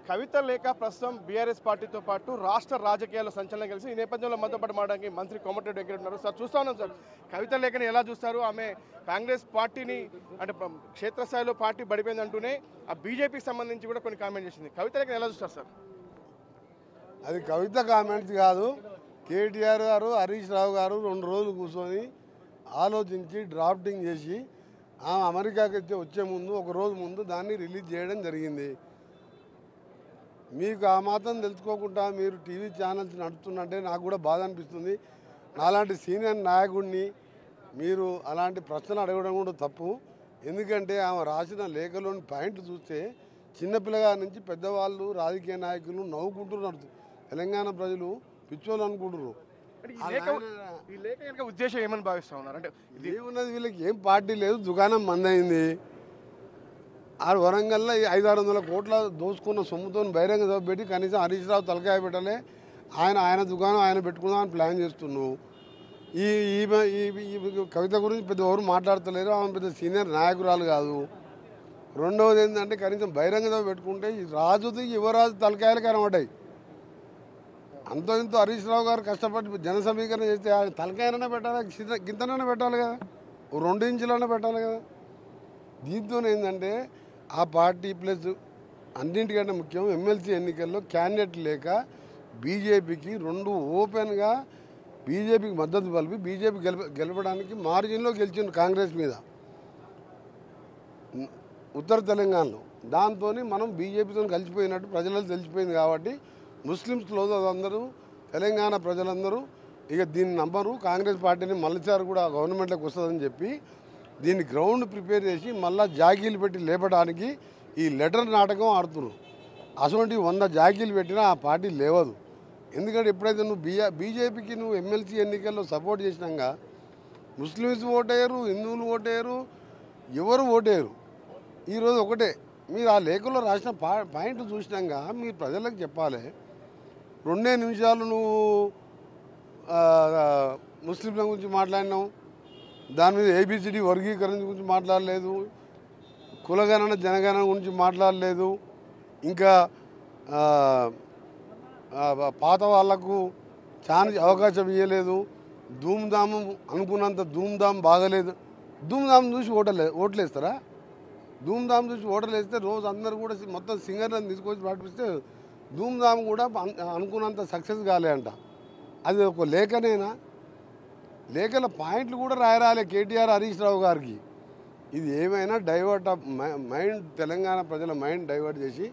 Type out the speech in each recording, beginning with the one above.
కవిత లేఖ ప్రస్తుతం బీఆర్ఎస్ పార్టీతో పాటు రాష్ట్ర రాజకీయాల్లో సంచలనం కలిసి ఈ నేపథ్యంలో మనతో పాటు మాట్లాడడానికి మంత్రి కోమటిరెడ్డి వెంకట ఉన్నారు. సార్ చూస్తా ఉన్నాం సార్, కవిత లేఖని ఎలా చూస్తారు? ఆమె కాంగ్రెస్ పార్టీని అంటే క్షేత్రస్థాయిలో పార్టీ పడిపోయింది అంటూనే ఆ బీజేపీకి సంబంధించి కూడా కొన్ని కామెంట్ చేసింది. కవిత లేఖని ఎలా చూస్తారు సార్? అది కవిత కామెంట్స్ కాదు. కేటీఆర్ గారు, హరీష్ రావు గారు 2 రోజులు కూర్చొని ఆలోచించి డ్రాఫ్టింగ్ చేసి అమెరికాకి వచ్చే ముందు 1 రోజు ముందు దాన్ని రిలీజ్ చేయడం జరిగింది. మీకు ఆ మాత్రం తెలుసుకోకుండా మీరు టీవీ ఛానల్స్ నడుపుతున్నట్టే నాకు కూడా బాధ అనిపిస్తుంది. నాలాంటి సీనియర్ నాయకుడిని మీరు అలాంటి ప్రశ్నలు అడగడం కూడా తప్పు. ఎందుకంటే ఆమె రాసిన లేఖలోని పాయింట్ చూస్తే చిన్నపిల్లగా నుంచి పెద్దవాళ్ళు రాజకీయ నాయకులు నవ్వుకుంటున్నారు. తెలంగాణ ప్రజలు పిచ్చోళ్ళు అనుకుంటున్నారు. ఈ లేఖ కనుక ఉద్దేశం ఏమని భావిస్తా ఉన్నారు? అంటే ఏమున్నది, వీళ్ళకి ఏం పార్టీ లేదు, దుకాణం మందైంది. ఆ వరంగల్లో 500-600 కోట్ల దోసుకున్న సొమ్ముతో బహిరంగ సభ పెట్టి కనీసం హరీష్ రావు తలకాయ పెట్టలే. ఆయన దుకాణం ఆయన పెట్టుకుందామని ప్లాన్ చేస్తున్నావు. ఈ కవిత గురించి పెద్ద ఎవరు మాట్లాడతలేరు. ఆమె పెద్ద సీనియర్ నాయకురాలు కాదు. రెండవది ఏంటంటే కనీసం బహిరంగ సభ పెట్టుకుంటే ఈ రాజుది యువరాజు తలకాయలు కనబడ్డాయి. అంతో ఇంతో హరీష్ రావు గారు కష్టపడి జన సమీకరణ చేస్తే ఆయన తలకాయనైనా పెట్టాలి, గింతనైనా పెట్టాలి కదా, 2 ఇంచులైనా పెట్టాలి కదా. దీంతో ఏంటంటే ఆ పార్టీ ప్లస్ అన్నింటికంటే ముఖ్యం ఎమ్మెల్సీ ఎన్నికల్లో క్యాండిడేట్ లేక బీజేపీకి 2 ఓపెన్గా బీజేపీకి మద్దతు పలిపి బీజేపీ గెలపడానికి మార్జిన్లో గెలిచింది కాంగ్రెస్ మీద ఉత్తర తెలంగాణలో. దాంతో మనం బీజేపీతో కలిసిపోయినట్టు ప్రజలకు తెలిసిపోయింది. కాబట్టి ముస్లిమ్స్లో అందరూ తెలంగాణ ప్రజలందరూ ఇక దీన్ని నమ్మరు, కాంగ్రెస్ పార్టీని మళ్ళీసారి కూడా గవర్నమెంట్లోకి వస్తుందని చెప్పి దీన్ని గ్రౌండ్ ప్రిపేర్ చేసి మళ్ళీ జాకీలు పెట్టి లేపడానికి ఈ లెటర్ నాటకం ఆడుతున్నారు. అటువంటి 100 జాకీలు పెట్టినా ఆ పార్టీ లేవదు. ఎందుకంటే ఎప్పుడైతే నువ్వు బీజేపీకి నువ్వు ఎమ్మెల్సీ ఎన్నికల్లో సపోర్ట్ చేసినాక ముస్లిమ్స్ ఓటేయరు, హిందువులు ఓటేయరు, ఎవరు ఓటేయరు. ఈరోజు ఒకటే, మీరు ఆ లేఖలో రాసిన పాయింట్ చూసినాక మీరు ప్రజలకు చెప్పాలి. 2 నిమిషాలు నువ్వు ముస్లింల గురించి మాట్లాడినావు, దాని మీద ఏబిసిడి వర్గీకరణ గురించి మాట్లాడలేదు, కులగణన జనగణన గురించి మాట్లాడలేదు, ఇంకా పాత వాళ్లకు ఛాన్స్ అవకాశం ఇవ్వలేదు, ధూమ్ధాము అనుకున్నంత ధూమ్ధామ్ బాగలేదు. ధూమ్ధామ్ చూసి ఓట్లేస్తారా? ధూమ్ధామ్ చూసి ఓటర్లు వేస్తే రోజు అందరూ కూడా మొత్తం సింగర్లను తీసుకొచ్చి పాటిస్తే ధూమ్ధామ్ కూడా అనుకున్నంత సక్సెస్ కాలే అంట. అది ఒక లేఖనేనా? లేఖల పాయింట్లు కూడా రాయరాలే కేటీఆర్, హరీష్ రావు గారికి. ఇది ఏమైనా డైవర్ట్ ఆఫ్ మైండ్, తెలంగాణ ప్రజల మైండ్ డైవర్ట్ చేసి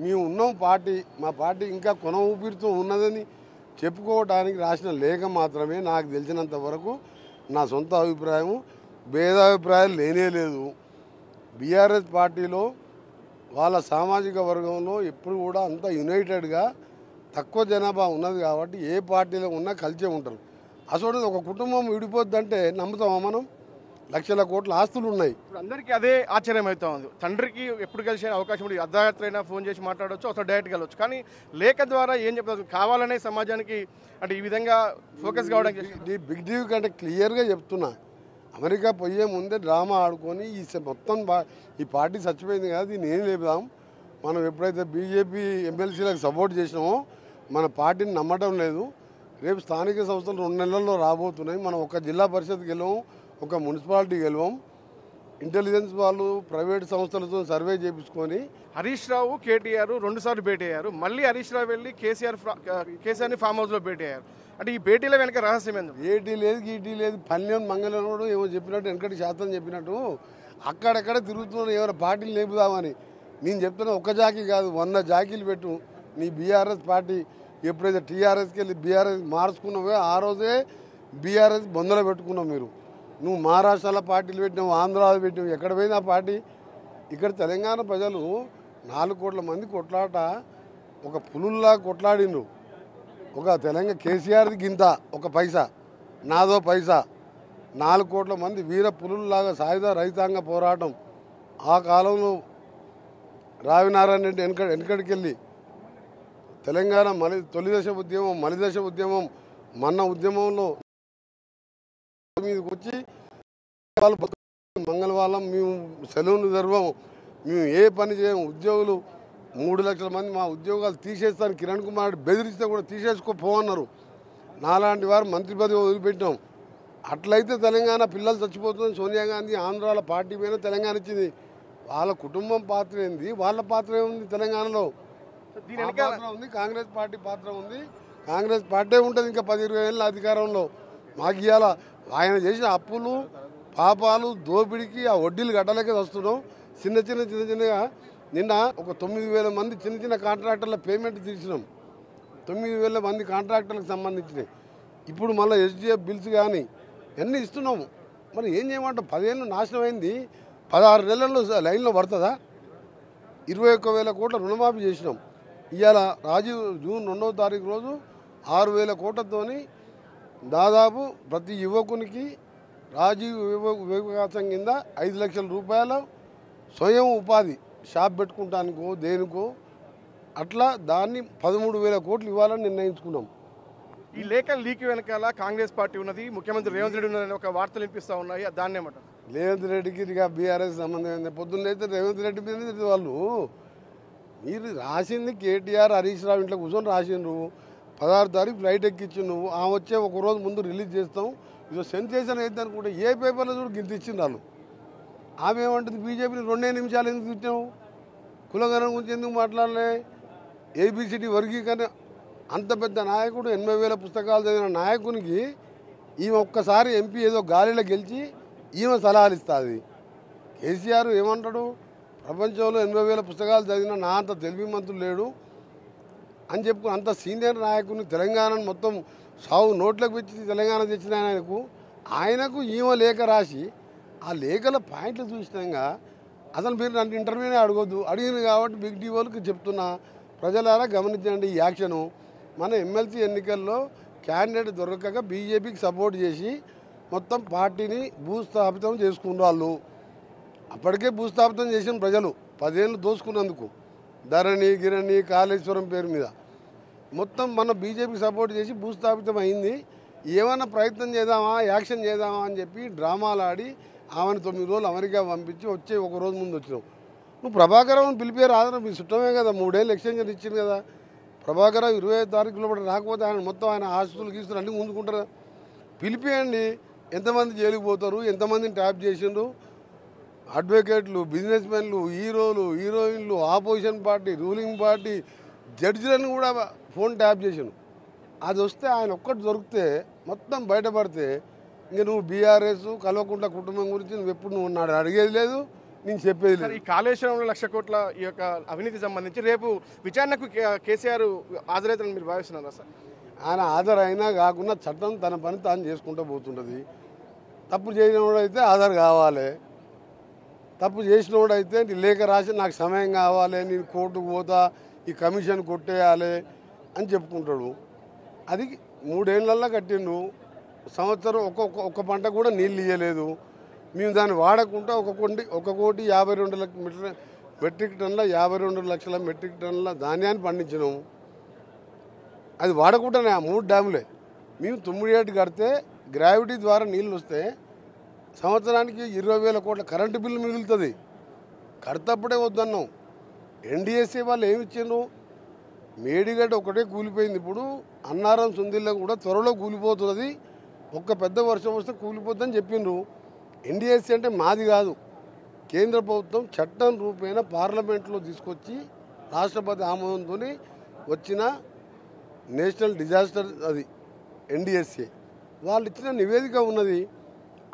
మేము ఉన్నాం పార్టీ, మా పార్టీ ఇంకా కొన ఊపిరితో ఉన్నదని చెప్పుకోవడానికి రాసిన లేఖ మాత్రమే. నాకు తెలిసినంత వరకు నా సొంత అభిప్రాయము, భేదాభిప్రాయాలు లేనే లేదు. బీఆర్ఎస్ పార్టీలో వాళ్ళ సామాజిక వర్గంలో ఎప్పుడు కూడా అంత యునైటెడ్గా తక్కువ జనాభా ఉన్నది కాబట్టి ఏ పార్టీలో ఉన్నా కలిసే ఉంటారు. అసలు ఒక కుటుంబం విడిపోద్దంటే నమ్ముతామా మనం? లక్షల కోట్ల ఆస్తులు ఉన్నాయి. ఇప్పుడు అందరికీ అదే ఆశ్చర్యం అవుతా ఉంది. తండ్రికి ఎప్పుడు కలిసే అవకాశం ఉంది, అర్ధరాత్రైనా ఫోన్ చేసి మాట్లాడవచ్చు, అసలు డైరెక్ట్ వెళ్ళవచ్చు. కానీ లేఖ ద్వారా ఏం చెప్తారు? కావాలనే సమాజానికి అంటే ఈ విధంగా ఫోకస్ కావడానికి బిగ్ టీవీ కంటే క్లియర్గా చెప్తున్నా, అమెరికా పోయే ముందే డ్రామా ఆడుకొని మొత్తం ఈ పార్టీ చచ్చిపోయింది కదా, దీన్ని ఏం లేపుదాం. మనం ఎప్పుడైతే బీజేపీ ఎమ్మెల్సీలకు సపోర్ట్ చేసినామో మన పార్టీని నమ్మటం లేదు. రేపు స్థానిక సంస్థలు 2 నెలల్లో రాబోతున్నాయి. మనం ఒక జిల్లా పరిషత్ గెలవం, ఒక మున్సిపాలిటీ గెలవం. ఇంటెలిజెన్స్ వాళ్ళు ప్రైవేట్ సంస్థలతో సర్వే చేయించుకొని హరీష్ రావు, కేటీఆర్ 2 సార్లు భేటీ అయ్యారు. మళ్ళీ హరీష్ రావు వెళ్ళి కేసీఆర్ని ఫామ్ హౌస్లో భేటీ అయ్యారు. అంటే ఈ భేటీల వెనక రహస్యం ఏంది? ఏటీ లేదు, గీటీ లేదు, పల్లెం మంగళవాడు ఏమో చెప్పినట్టు, వెనకటి శాస్త్రం చెప్పినట్టు అక్కడెక్కడ తిరుగుతున్నారు ఎవరు పార్టీలు లేపుదామని. నేను చెప్తున్నా, ఒక్క జాకీ కాదు, 100 జాకీలు పెట్టు. నీ బీఆర్ఎస్ పార్టీ ఎప్పుడైతే టీఆర్ఎస్కి వెళ్ళి బీఆర్ఎస్ మార్చుకున్నావో ఆ రోజే బీఆర్ఎస్ బొందలో పెట్టుకున్నావు. మీరు నువ్వు మహారాష్ట్రలో పార్టీలు పెట్టినావు, ఆంధ్రాలో పెట్టినావు, ఎక్కడ పోయింది ఆ పార్టీ? ఇక్కడ తెలంగాణ ప్రజలు 4 కోట్ల మంది కొట్లాట ఒక పులుల్లా కొట్లాడినరు. ఒక తెలంగాణ కేసీఆర్ది గింత ఒక పైసా, నాదో పైసా, 4 కోట్ల మంది వీర పులుల్లాగా సాయుధ రైతాంగ పోరాటం. ఆ కాలంలో రావినారాయణ రెడ్డి వెనకడికి వెళ్ళి తెలంగాణ తొలిదశ ఉద్యమం, మలిదశ ఉద్యమం, మన్న ఉద్యమంలో మీదకి వచ్చి మంగళవారం మేము సెలవులు జరపము, మేము ఏ పని చేయము, ఉద్యోగులు 3 లక్షల మంది మా ఉద్యోగాలు తీసేస్తాను కిరణ్ కుమార్ రెడ్డి బెదిరిస్తే కూడా తీసేసుకోపోవన్నారు. నాలాంటి వారు మంత్రి పదవి వదిలిపెట్టాం. అట్లయితే తెలంగాణ పిల్లలు చచ్చిపోతుంది. సోనియా గాంధీ ఆంధ్రాల పార్టీ పైన తెలంగాణ ఇచ్చింది. వాళ్ళ కుటుంబం పాత్ర ఏంది, వాళ్ళ పాత్ర ఏముంది తెలంగాణలో? పాత్ర ఉంది, కాంగ్రెస్ పార్టీ పాత్ర ఉంది. కాంగ్రెస్ పార్టీ ఉంటుంది ఇంకా 10-20 ఏళ్ళ అధికారంలో. మాకు ఇవాళ ఆయన చేసిన అప్పులు పాపాలు దోపిడికి ఆ వడ్డీలు కట్టలేక వస్తున్నాం. చిన్నగా నిన్న ఒక 9,000 మంది చిన్న కాంట్రాక్టర్ల పేమెంట్ తీర్చినాం. 9,000 మంది కాంట్రాక్టర్లకు సంబంధించినవి. ఇప్పుడు మళ్ళీ SDF బిల్స్ కానీ అన్నీ ఇస్తున్నాము. మరి ఏం చేయమంటాం? 10 ఏళ్ళు నాశనం అయింది. 16 నెలల్లో లైన్లో పడుతుందా? 21,000 కోట్ల రుణమాఫీ చేసినాం. ఇవాళ రాజీవ్ జూన్ 2వ తారీఖు రోజు 6,000 కోట్లతోని దాదాపు ప్రతి యువకునికి రాజీవ్ వికాసం కింద 5 లక్షల రూపాయల స్వయం ఉపాధి షాప్ పెట్టుకుంటానికో దేనికో అట్లా దాన్ని 13,000 కోట్లు ఇవ్వాలని నిర్ణయించుకున్నాం. ఈ లేఖ లీక్ వెనకాల కాంగ్రెస్ పార్టీ ఉన్నది, ముఖ్యమంత్రి రేవంత్ రెడ్డి ఉన్నారని ఒక వార్తలు వినిపిస్తూ ఉన్నాయి. దాన్ని ఏమంటారు? రేవంత్ రెడ్డికి ఇక బీఆర్ఎస్ సంబంధం ఏంది? పొద్దున్న అయితే రేవంత్ రెడ్డి మీద వాళ్ళు మీరు రాసింది కేటీఆర్ హరీష్ రావు ఇంట్లో కూర్చొని రాసిండ్రు. 16 తారీఖు ఫ్లైట్ ఎక్కించు నువ్వు. ఆమె వచ్చే ఒక రోజు ముందు రిలీజ్ చేస్తాం. ఇదో సెన్సేషన్ అయితే అనుకుంటే ఏ పేపర్లో చూడు గింత ఇచ్చింది వాళ్ళు. ఆమె ఏమంటుంది? బీజేపీని 2 నిమిషాలు ఎందుకు ఇచ్చావు? కులగణం గురించి ఎందుకు మాట్లాడలే? ABCD వర్గీకరణ అంత పెద్ద నాయకుడు 80,000 పుస్తకాలు చదివిన నాయకునికి ఈమె ఒక్కసారి ఎంపీ ఏదో గాలిలో గెలిచి ఈమె సలహాలు ఇస్తుంది. కేసీఆర్ ఏమంటాడు? ప్రపంచంలో 80,000 పుస్తకాలు చదివిన నా అంత తెలివిమంతులు లేడు అని చెప్పు. అంత సీనియర్ నాయకుని తెలంగాణను మొత్తం సాగు నోట్లకు పెట్టి తెలంగాణ తెచ్చిన ఆయనకు ఈమె లేఖ రాసి ఆ లేఖల పాయింట్లు చూసినాక అసలు మీరు నన్ను ఇంటర్వ్యూనే అడగొద్దు. అడిగింది కాబట్టి బిగ్ టీవీలకు చెప్తున్నా, ప్రజలారా గమనించండి ఈ యాక్షను. మన ఎమ్మెల్సీ ఎన్నికల్లో క్యాండిడేట్ దొరకక బీజేపీకి సపోర్ట్ చేసి మొత్తం పార్టీని భూస్థాపితం చేసుకున్న వాళ్ళు. అప్పటికే భూస్థాపితం చేసిన ప్రజలు 10 ఏళ్ళు దోసుకున్నందుకు ధరణి గిరణి కాళేశ్వరం పేరు మీద మొత్తం మన బీజేపీకి సపోర్ట్ చేసి భూస్థాపితం అయింది. ఏమైనా ప్రయత్నం చేద్దామా, యాక్షన్ చేద్దామా అని చెప్పి డ్రామాలు ఆడి ఆమెను 9 రోజులు అమెరికా పంపించి వచ్చే ఒక రోజు ముందు వచ్చినావు. నువ్వు ప్రభాకరరావుని పిలిపే రాదు, మీ చుట్టమే కదా, 3 ఏళ్ళు ఎక్స్టెన్షన్ ఇచ్చింది కదా. ప్రభాకరరావు 25 తారీఖులో కూడా రాకపోతే ఆయన మొత్తం ఆయన ఆస్తులు గీస్తులు అన్నీ ముందుకుంటారు. పిలిపియండి. ఎంతమంది జైలుకు పోతారు, ఎంతమందిని ట్యాప్ చేసిండ్రు, అడ్వకేట్లు, బిజినెస్ మెన్లు, హీరోలు, హీరోయిన్లు, ఆపోజిషన్ పార్టీ, రూలింగ్ పార్టీ జడ్జిలను కూడా ఫోన్ ట్యాప్ చేసిండు. అది వస్తే ఆయన ఒక్కటి దొరికితే మొత్తం బయటపడితే ఇంక నువ్వు బీఆర్ఎస్ కల్వకుంట్ల కుటుంబం గురించి నువ్వు ఎప్పుడు నువ్వు ఉన్నాడు అడిగేది లేదు, నేను చెప్పేది లేదు. ఈ కాళేశ్వరంలో 1,00,000 కోట్ల ఈ యొక్క అవినీతి సంబంధించి రేపు విచారణకు కేసీఆర్ హాజరైతారని మీరు భావిస్తున్నారా సార్? ఆయన ఆధార్ అయినా కాకుండా చట్టం తన పని తాను చేసుకుంటూ పోతుంటుంది. తప్పు చేసినోడైతే ఆధార్ కావాలి, తప్పు చేసినోడైతే నీ లేఖ రాసి నాకు సమయం కావాలి, నేను కోర్టుకు పోతా, ఈ కమిషన్ కొట్టేయాలి అని చెప్పుకుంటాడు. అది 3 ఏళ్ళల్లో కట్టిండు. సంవత్సరం ఒక్క పంట కూడా నీళ్ళు ఇయ్యలేదు. మేము దాన్ని వాడకుండా 1,52,00,000 మెట్రిక్ టన్నుల 52 లక్షల మెట్రిక్ టన్నుల ధాన్యాన్ని పండించినాము. అది వాడకుండానే ఆ 3 డ్యాములే. మేము 9 ఏళ్ళు కడితే గ్రావిటీ ద్వారా నీళ్ళు వస్తే సంవత్సరానికి 20,000 కోట్ల కరెంటు బిల్లు మిగులుతుంది. కడతప్పుడే వద్దన్నాం. NDSA వాళ్ళు ఏమి ఇచ్చిండ్రు? మేడిగడ్డ ఒకటే కూలిపోయింది. ఇప్పుడు అన్నారం సుందిల్లో కూడా త్వరలో కూలిపోతుంది, ఒక్క పెద్ద వర్షం వస్తే కూలిపోతుందని చెప్పిండ్రు. NDSA అంటే మాది కాదు, కేంద్ర ప్రభుత్వం చట్టం రూపేణ పార్లమెంట్లో తీసుకొచ్చి రాష్ట్రపతి ఆమోదంతో వచ్చిన నేషనల్ డిజాస్టర్ అది NDSA. వాళ్ళు ఇచ్చిన నివేదిక ఉన్నది.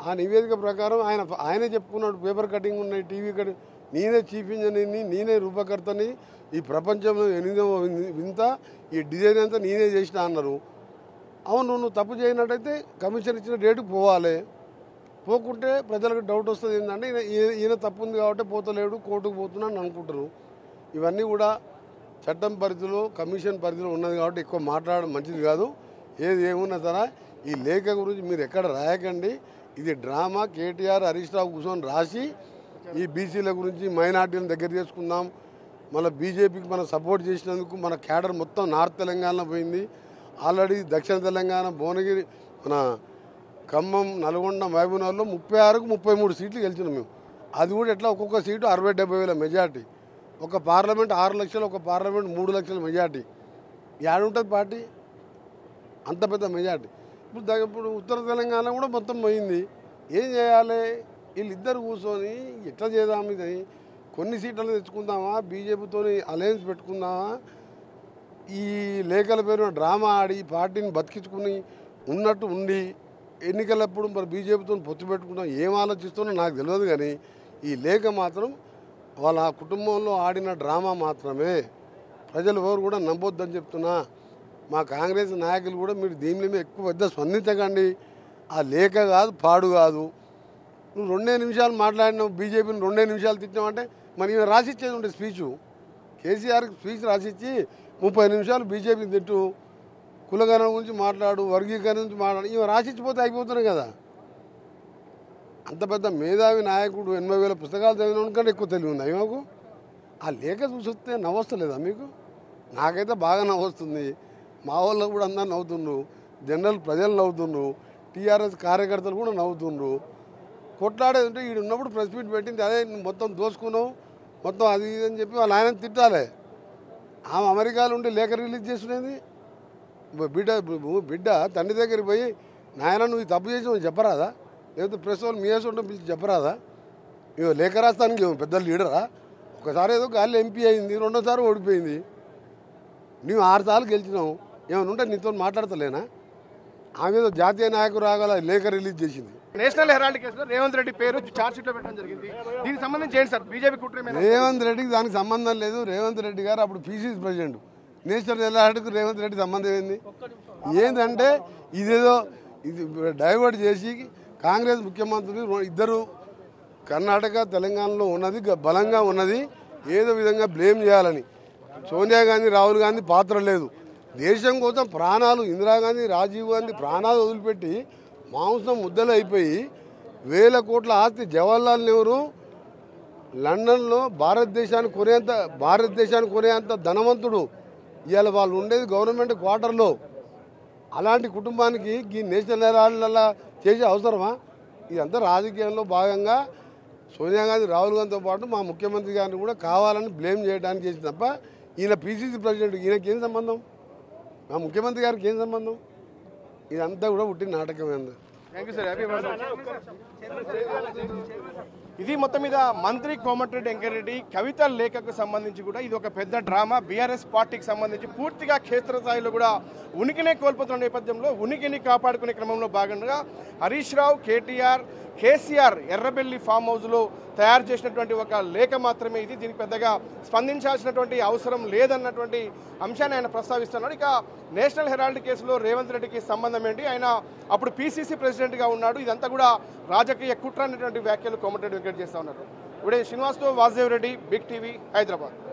ఆ నివేదిక ప్రకారం ఆయనే చెప్పుకున్నాడు, పేపర్ కటింగ్ ఉన్నాయి, టీవీ కటింగ్, నేనే చీఫ్ ఇంజనీర్ని, నేనే రూపకర్తని, ఈ ప్రపంచంలో 8వ వింత, ఈ డిజైన్ అంతా నేనే చేసిన అన్నారు. అవును, నువ్వు తప్పు చేయనట్టయితే కమిషన్ ఇచ్చిన డేటుకు పోవాలి. పోకుంటే ప్రజలకు డౌట్ వస్తుంది. ఏంటంటే ఈయన తప్పు ఉంది కాబట్టి పోతలేడు, కోర్టుకు పోతున్నాను అనుకుంటారు. ఇవన్నీ కూడా చట్టం పరిధిలో కమిషన్ పరిధిలో ఉన్నది కాబట్టి ఎక్కువ మాట్లాడడం మంచిది కాదు. ఏది ఏమున్నా సరే ఈ లేఖ గురించి మీరు ఎక్కడ రాయకండి. ఇది డ్రామా. కేటీఆర్ హరీష్ రావు కూర్చొని రాసి ఈ బీసీల గురించి మైనార్టీలను దగ్గర చేసుకుందాం, మళ్ళీ బీజేపీకి మనం సపోర్ట్ చేసినందుకు మన క్యాడర్ మొత్తం నార్త్ తెలంగాణలో పోయింది. ఆల్రెడీ దక్షిణ తెలంగాణ భువనగిరి, మన ఖమ్మం, నల్గొండ, మహబూబ్నగర్లో 36కు 33 సీట్లు గెలిచినాం మేము. అది కూడా ఎట్లా ఒక్కొక్క సీటు 60-70 వేల మెజార్టీ. ఒక పార్లమెంట్ 6 లక్షలు, ఒక పార్లమెంట్ 3 లక్షల మెజార్టీ. ఏడుంటుంది పార్టీ అంత పెద్ద మెజార్టీ? ఇప్పుడు ఉత్తర తెలంగాణ కూడా మొత్తం పోయింది. ఏం చేయాలి? వీళ్ళిద్దరు కూర్చొని ఎట్లా చేద్దాం, ఇది కొన్ని సీట్లను తెచ్చుకుందామా, బీజేపీతో అలయన్స్ పెట్టుకుందామా, ఈ లేఖల పేరు డ్రామా ఆడి పార్టీని బతికించుకుని ఉన్నట్టు ఉండి ఎన్నికలప్పుడు మరి బీజేపీతో పొత్తు పెట్టుకుంటాం, ఏం ఆలోచిస్తున్నా నాకు తెలియదు. కానీ ఈ లేఖ మాత్రం వాళ్ళ కుటుంబంలో ఆడిన డ్రామా మాత్రమే. ప్రజలు ఎవరు కూడా నమ్మొద్దని చెప్తున్నా. మా కాంగ్రెస్ నాయకులు కూడా మీరు దీని మీద ఎక్కువ పెద్ద స్పందించకండి. ఆ లేఖ కాదు, పాడు కాదు. నువ్వు 2 నిమిషాలు మాట్లాడినావు, బీజేపీని 2 నిమిషాలు తిట్టినావంటే మరి ఈయన రాసిచ్చేది ఉండే స్పీచు. కేసీఆర్కి స్పీచ్ రాసిచ్చి 30 నిమిషాలు బీజేపీని తిట్టు, కులగణం గురించి మాట్లాడు, వర్గీకరణ గురించి మాట్లాడు, ఈమె రాసిచ్చిపోతే అయిపోతున్నాయి కదా. అంత పెద్ద మేధావి నాయకుడు 80,000 పుస్తకాలు చదివిన కంటే ఎక్కువ తెలివి ఉంది మాకు. ఆ లేఖ చూస్తే నవ్వొస్తలేదా మీకు? నాకైతే బాగా నవ్వొస్తుంది. మా వాళ్ళు కూడా అందరూ నవ్వుతుండ్రు, జనరల్ ప్రజలు నవ్వుతుండ్రు, టీఆర్ఎస్ కార్యకర్తలు కూడా నవ్వుతుండ్రు. కొట్లాడేది ఉంటే వీడు ఉన్నప్పుడు ప్రెస్ మీట్ పెట్టింది అదే మొత్తం దోసుకున్నావు, మొత్తం అది ఇది అని చెప్పి వాళ్ళు ఆయన తిట్టాలి. ఆమె అమెరికాలో ఉండి లేఖ రిలీజ్ చేసినది. బిడ్డ తండ్రి దగ్గరికి పోయి నాయన నువ్వు తప్పు చేసి చెప్పరాదా? లేకపోతే ప్రెస్ వాళ్ళు మీ వేసి ఉంటే పిలిచి చెప్పరాదా? ఇవో లేఖ రాస్తానికి పెద్ద లీడరా? ఒకసారి ఏదో గాలి ఎంపీ అయింది, 2వ సారి ఓడిపోయింది. నువ్వు 6 సార్లు గెలిచినావు, ఏమైనా ఉంటే నీతో మాట్లాడతలేనా? ఆమె ఏదో జాతీయ నాయకుడు రాగల లేఖ రిలీజ్ చేసింది. నేషనల్ హెరాల్డ్ కేసులో రేవంత్ రెడ్డి పేరు చార్జ్ షీట్ లో పెట్టడం జరిగింది. దీనికి సంబంధించి ఏంటి సార్ బీజేపీ కుట్ర? రేవంత్ రెడ్డికి దానికి సంబంధం లేదు. రేవంత్ రెడ్డి గారు అప్పుడు పీసీసీ ప్రెసిడెంట్. నేషనల్ హెరాల్డ్కు రేవంత్ రెడ్డి సంబంధం ఏంది? ఏంటంటే ఇదేదో ఇది డైవర్ట్ చేసి కాంగ్రెస్ ముఖ్యమంత్రులు ఇద్దరు కర్ణాటక తెలంగాణలో ఉన్నది బలంగా ఉన్నది ఏదో విధంగా బ్లేమ్ చేయాలని. సోనియా గాంధీ, రాహుల్ గాంధీ పాత్ర లేదు. దేశం కోసం ప్రాణాలు, ఇందిరాగాంధీ, రాజీవ్ గాంధీ ప్రాణాలు వదిలిపెట్టి మాంసం ముద్దలు అయిపోయి 1000 కోట్ల ఆస్తి జవహర్లాల్ నెహ్రూ లండన్లో భారతదేశానికి కొనేంత ధనవంతుడు. ఇవాళ వాళ్ళు ఉండేది గవర్నమెంట్ క్వార్టర్లో. అలాంటి కుటుంబానికి ఈ నేషనల్ హెరాల్డ్లా చేసే అవసరమా? ఇదంతా రాజకీయంలో భాగంగా సోనియా గాంధీ, రాహుల్ గాంధీతో పాటు మా ముఖ్యమంత్రి గారిని కూడా కావాలని బ్లేమ్ చేయడానికి చేసింది తప్ప ఈయన పీసీసీ ప్రెసిడెంట్, ఈయనకి ఏం సంబంధం? మా ముఖ్యమంత్రి గారికి ఏం సంబంధం? ఇదంతా కూడా పుట్టిన నాటకమైంది. Thank you sir. ఇది మొత్తం మీద మంత్రి కోమటిరెడ్డి వెంకటరెడ్డి కవిత లేఖకు సంబంధించి కూడా ఇది ఒక పెద్ద డ్రామా. బీఆర్ఎస్ పార్టీకి సంబంధించి పూర్తిగా క్షేత్రస్థాయిలో కూడా ఉనికినే కోల్పోతున్న నేపథ్యంలో ఉనికిని కాపాడుకునే క్రమంలో భాగంగా హరీష్ రావు, కేసీఆర్ ఎర్రబెల్లి ఫామ్ హౌస్లో తయారు చేసినటువంటి ఒక లేఖ మాత్రమే ఇది. దీనికి పెద్దగా స్పందించాల్సినటువంటి అవసరం లేదన్నటువంటి అంశాన్ని ఆయన ప్రస్తావిస్తున్నాడు. ఇక నేషనల్ హెరాల్డ్ కేసులో రేవంత్ రెడ్డికి సంబంధం ఏంటి? ఆయన అప్పుడు పీసీసీ ప్రెసిడెంట్గా ఉన్నాడు. ఇదంతా కూడా రాజకీయ కుట్ర అనేటువంటి వ్యాఖ్యలు కోమటిరెడ్డి వెంకటరెడ్డి చేస్తూ ఉన్నారు. ఇప్పుడే శ్రీనివాస్తో వాసుదేవ్ రెడ్డి, బిగ్ టీవీ, హైదరాబాద్.